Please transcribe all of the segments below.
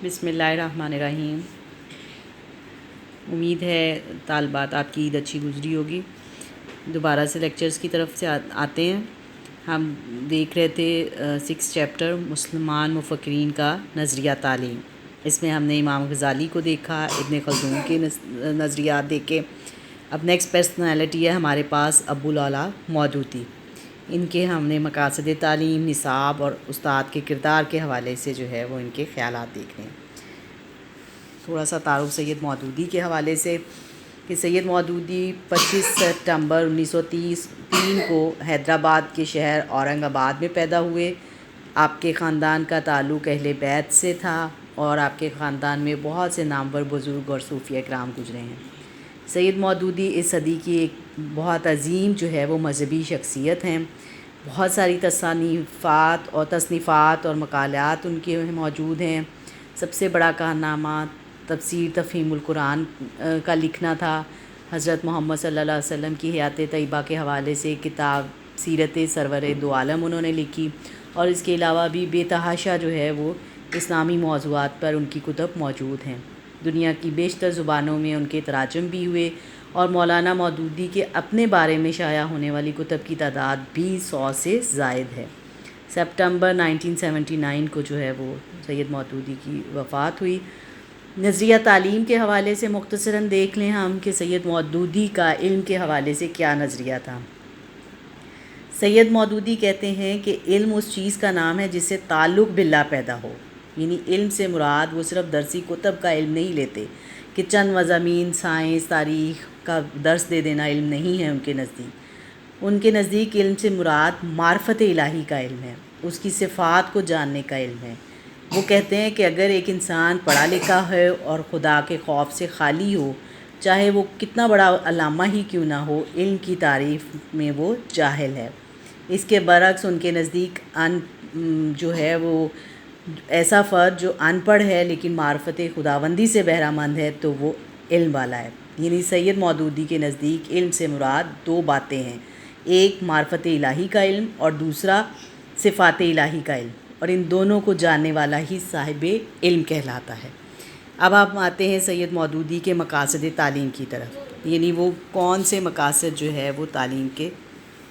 بسم اللہ الرحمن الرحیم۔ امید ہے طالبات آپ کی عید اچھی گزری ہوگی۔ دوبارہ سے لیکچرز کی طرف سے آتے ہیں۔ ہم دیکھ رہے تھے 6 چیپٹر مسلمان مفکرین کا نظریہ تعلیم۔ اس میں ہم نے امام غزالی کو دیکھا، ابن خلدون کے نظریات دیکھے۔ اب نیکسٹ پرسنالٹی ہے ہمارے پاس ابو العلا مودودی۔ ان کے ہم نے مقاصد تعلیم، نصاب اور استاد کے کردار کے حوالے سے جو ہے وہ ان کے خیالات دیکھ رہے ہیں۔ تھوڑا سا تعارف سید مودودی کے حوالے سے کہ سید مودودی 25 ستمبر 1930 کو حیدرآباد کے شہر اورنگ آباد میں پیدا ہوئے۔ آپ کے خاندان کا تعلق اہل بیت سے تھا اور آپ کے خاندان میں بہت سے نامور بزرگ اور صوفیہ کرام گزرے ہیں۔ سید مودودی اس صدی کی ایک بہت عظیم جو ہے وہ مذہبی شخصیت ہیں۔ بہت ساری تصنیفات اور مقالات ان کے موجود ہیں۔ سب سے بڑا کارنامہ تفسیر تفہیم القرآن کا لکھنا تھا۔ حضرت محمد صلی اللہ علیہ وسلم کی حیات طیبہ کے حوالے سے کتاب سیرت سرور دو عالم انہوں نے لکھی، اور اس کے علاوہ بھی بے تحاشا جو ہے وہ اسلامی موضوعات پر ان کی کتب موجود ہیں۔ دنیا کی بیشتر زبانوں میں ان کے تراجم بھی ہوئے، اور مولانا مودودی کے اپنے بارے میں شائع ہونے والی کتب کی تعداد بھی 100 سے زائد ہے۔ سپتمبر 1979 کو جو ہے وہ سید مودودی کی وفات ہوئی۔ نظریہ تعلیم کے حوالے سے مختصراً دیکھ لیں ہم کہ سید مودودی کا علم کے حوالے سے کیا نظریہ تھا۔ سید مودودی کہتے ہیں کہ علم اس چیز کا نام ہے جس سے تعلق باللہ پیدا ہو، یعنی علم سے مراد وہ صرف درسی کتب کا علم نہیں لیتے کہ چند مضامین سائنس تاریخ کا درس دے دینا علم نہیں ہے۔ ان کے نزدیک علم سے مراد معرفت الہی کا علم ہے، اس کی صفات کو جاننے کا علم ہے۔ وہ کہتے ہیں کہ اگر ایک انسان پڑھا لکھا ہے اور خدا کے خوف سے خالی ہو، چاہے وہ کتنا بڑا علامہ ہی کیوں نہ ہو، علم کی تعریف میں وہ جاہل ہے۔ اس کے برعکس ان کے نزدیک جو ہے وہ ایسا فرد جو ان پڑھ ہے لیکن معرفت خداوندی سے بہرہ مند ہے تو وہ علم والا ہے۔ یعنی سید مودودی کے نزدیک علم سے مراد دو باتیں ہیں، ایک معرفت الہی کا علم اور دوسرا صفات الہی کا علم، اور ان دونوں کو جاننے والا ہی صاحب علم کہلاتا ہے۔ اب آپ آتے ہیں سید مودودی کے مقاصد تعلیم کی طرف، یعنی وہ کون سے مقاصد جو ہے وہ تعلیم کے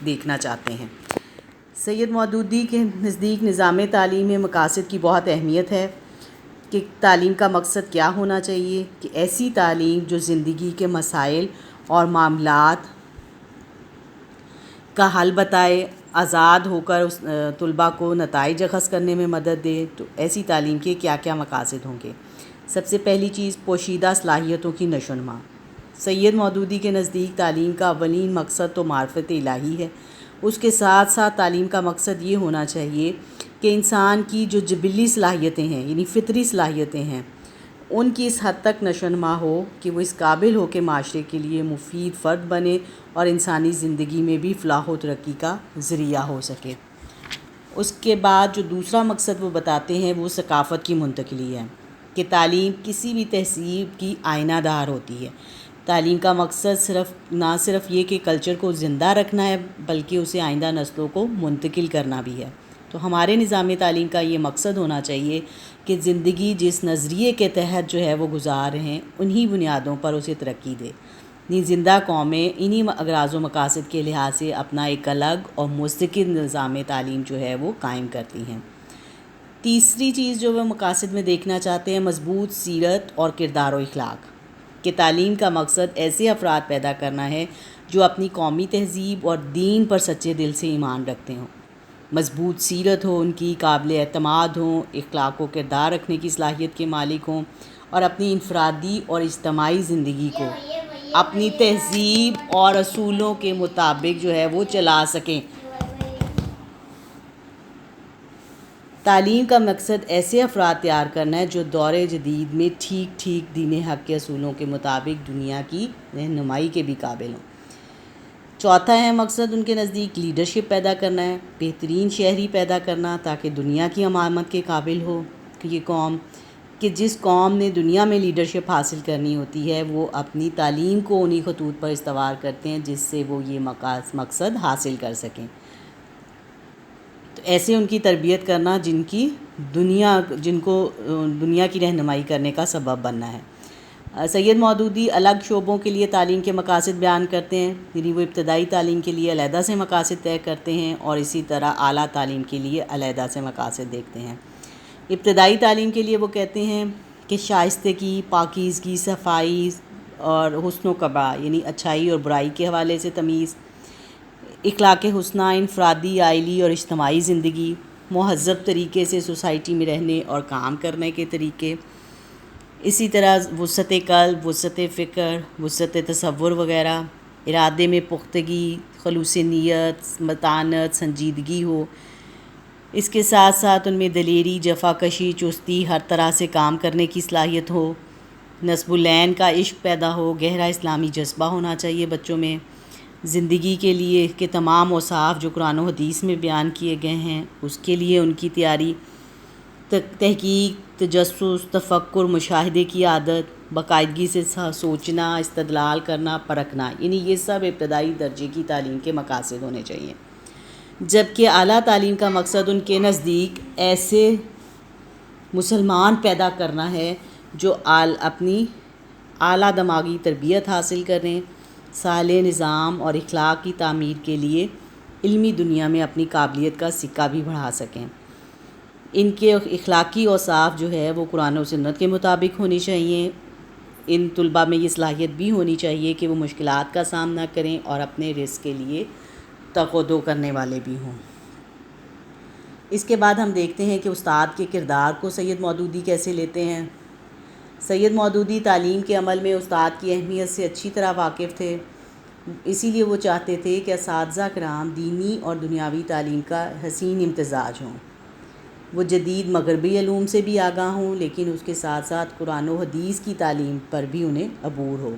دیکھنا چاہتے ہیں۔ سید مودودی کے نزدیک نظام تعلیم میں مقاصد کی بہت اہمیت ہے کہ تعلیم کا مقصد کیا ہونا چاہیے، کہ ایسی تعلیم جو زندگی کے مسائل اور معاملات کا حل بتائے، آزاد ہو کر اس طلباء کو نتائج اخذ کرنے میں مدد دے۔ تو ایسی تعلیم کے کیا کیا مقاصد ہوں گے؟ سب سے پہلی چیز پوشیدہ صلاحیتوں کی نشوونما۔ سید مودودی کے نزدیک تعلیم کا اولین مقصد تو معرفت الہی ہے، اس کے ساتھ ساتھ تعلیم کا مقصد یہ ہونا چاہیے کہ انسان کی جو جبلی صلاحیتیں ہیں یعنی فطری صلاحیتیں ہیں ان کی اس حد تک نشوونما ہو کہ وہ اس قابل ہو کہ معاشرے کے لیے مفید فرد بنے اور انسانی زندگی میں بھی فلاح و ترقی کا ذریعہ ہو سکے۔ اس کے بعد جو دوسرا مقصد وہ بتاتے ہیں وہ ثقافت کی منتقلی ہے، کہ تعلیم کسی بھی تہذیب کی آئینہ دار ہوتی ہے۔ تعلیم کا مقصد نہ صرف یہ کہ کلچر کو زندہ رکھنا ہے بلکہ اسے آئندہ نسلوں کو منتقل کرنا بھی ہے۔ تو ہمارے نظام تعلیم کا یہ مقصد ہونا چاہیے کہ زندگی جس نظریے کے تحت جو ہے وہ گزار رہے ہیں انہی بنیادوں پر اسے ترقی دے۔ زندہ قومیں انہی اغراض و مقاصد کے لحاظ سے اپنا ایک الگ اور مستقل نظام تعلیم جو ہے وہ قائم کرتی ہیں۔ تیسری چیز جو وہ مقاصد میں دیکھنا چاہتے ہیں مضبوط سیرت اور کردار و اخلاق، کہ تعلیم کا مقصد ایسے افراد پیدا کرنا ہے جو اپنی قومی تہذیب اور دین پر سچے دل سے ایمان رکھتے ہوں، مضبوط سیرت ہو ان کی، قابل اعتماد ہوں، اخلاق و کردار رکھنے کی صلاحیت کے مالک ہوں، اور اپنی انفرادی اور اجتماعی زندگی کو اپنی تہذیب اور اصولوں کے مطابق جو ہے وہ چلا سکیں۔ تعلیم کا مقصد ایسے افراد تیار کرنا ہے جو دور جدید میں ٹھیک دین حق کے اصولوں کے مطابق دنیا کی رہنمائی کے بھی قابل ہوں۔ چوتھا ہے مقصد ان کے نزدیک لیڈرشپ پیدا کرنا ہے، بہترین شہری پیدا کرنا تاکہ دنیا کی امامت کے قابل ہو یہ قوم، کہ جس قوم نے دنیا میں لیڈرشپ حاصل کرنی ہوتی ہے وہ اپنی تعلیم کو انہی خطوط پر استوار کرتے ہیں جس سے وہ یہ مقصد حاصل کر سکیں۔ تو ایسے ان کی تربیت کرنا جن کو دنیا کی رہنمائی کرنے کا سبب بننا ہے۔ سید مودودی الگ شعبوں کے لیے تعلیم کے مقاصد بیان کرتے ہیں، یعنی وہ ابتدائی تعلیم کے لیے علیحدہ سے مقاصد طے کرتے ہیں اور اسی طرح اعلیٰ تعلیم کے لیے علیحدہ سے مقاصد دیکھتے ہیں۔ ابتدائی تعلیم کے لیے وہ کہتے ہیں کہ شائستگی، پاکیزگی، صفائی اور حسن و قباح، یعنی اچھائی اور برائی کے حوالے سے تمیز، اخلاق حسنہ، انفرادی، عائلی اور اجتماعی زندگی، مہذب طریقے سے سوسائٹی میں رہنے اور کام کرنے کے طریقے، اسی طرح وسعت قلب، وسعت فکر، وسعت تصور وغیرہ، ارادے میں پختگی، خلوص نیت، متانت، سنجیدگی ہو، اس کے ساتھ ساتھ ان میں دلیری، جفا کشی، چستی، ہر طرح سے کام کرنے کی صلاحیت ہو، نصب العین کا عشق پیدا ہو، گہرا اسلامی جذبہ ہونا چاہیے بچوں میں، زندگی کے لیے کہ تمام اوصاف جو قرآن و حدیث میں بیان کیے گئے ہیں اس کے لیے ان کی تیاری، تحقیق، تجسس، تفکر، مشاہدے کی عادت، باقاعدگی سے سوچنا، استدلال کرنا، پرکھنا، یعنی یہ سب ابتدائی درجے کی تعلیم کے مقاصد ہونے چاہیے۔ جبکہ اعلیٰ تعلیم کا مقصد ان کے نزدیک ایسے مسلمان پیدا کرنا ہے جو اپنی اعلیٰ دماغی تربیت حاصل کریں، صالح نظام اور اخلاق کی تعمیر کے لیے علمی دنیا میں اپنی قابلیت کا سکہ بھی بڑھا سکیں۔ ان کے اخلاقی اوصاف جو ہے وہ قرآن و سنت کے مطابق ہونی چاہیے۔ ان طلباء میں یہ صلاحیت بھی ہونی چاہیے کہ وہ مشکلات کا سامنا کریں اور اپنے رزق کے لیے تقاضا کرنے والے بھی ہوں۔ اس کے بعد ہم دیکھتے ہیں کہ استاد کے کردار کو سید مودودی کیسے لیتے ہیں۔ سید مودودی تعلیم کے عمل میں استاد کی اہمیت سے اچھی طرح واقف تھے، اسی لیے وہ چاہتے تھے کہ اساتذہ کرام دینی اور دنیاوی تعلیم کا حسین امتزاج ہوں۔ وہ جدید مغربی علوم سے بھی آگاہ ہوں، لیکن اس کے ساتھ ساتھ قرآن و حدیث کی تعلیم پر بھی انہیں عبور ہو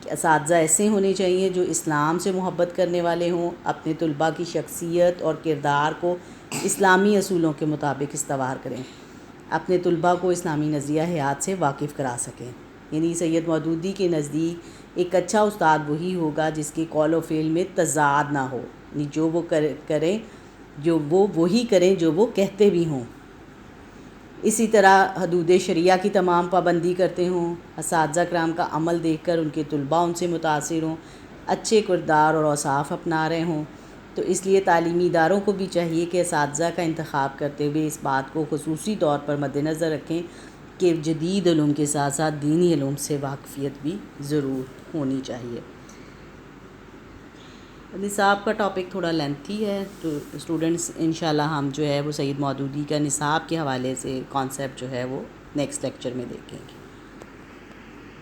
کہ اساتذہ ایسے ہونے چاہیے جو اسلام سے محبت کرنے والے ہوں، اپنے طلباء کی شخصیت اور کردار کو اسلامی اصولوں کے مطابق استوار کریں، اپنے طلباء کو اسلامی نظریہ حیات سے واقف کرا سکیں۔ یعنی سید مودودی کے نزدیک ایک اچھا استاد وہی ہوگا جس کے قول و فعل میں تضاد نہ ہو، یعنی جو وہ کریں وہی کریں جو وہ کہتے بھی ہوں۔ اسی طرح حدود شریعہ کی تمام پابندی کرتے ہوں، اساتذہ کرام کا عمل دیکھ کر ان کے طلباء ان سے متاثر ہوں، اچھے کردار اور اوصاف اپنا رہے ہوں۔ تو اس لیے تعلیمی اداروں کو بھی چاہیے کہ اساتذہ کا انتخاب کرتے ہوئے اس بات کو خصوصی طور پر مد نظر رکھیں کہ جدید علوم کے ساتھ ساتھ دینی علوم سے واقفیت بھی ضرور ہونی چاہیے۔ نصاب کا ٹاپک تھوڑا لینتھی ہے، تو اسٹوڈنٹس انشاءاللہ ہم جو ہے وہ سید مودودی کا نصاب کے حوالے سے کانسیپٹ جو ہے وہ نیکسٹ لیکچر میں دیکھیں گے۔